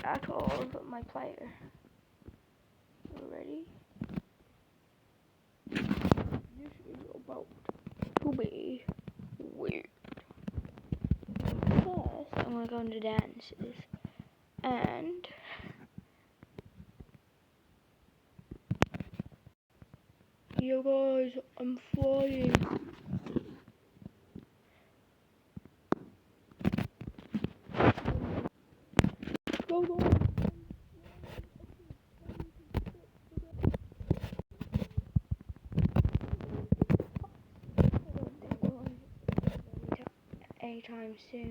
at all of my player. Ready? This is about to be weird. First, I'm gonna go into dances, and yo guys, I'm flying. Go on. Anytime soon.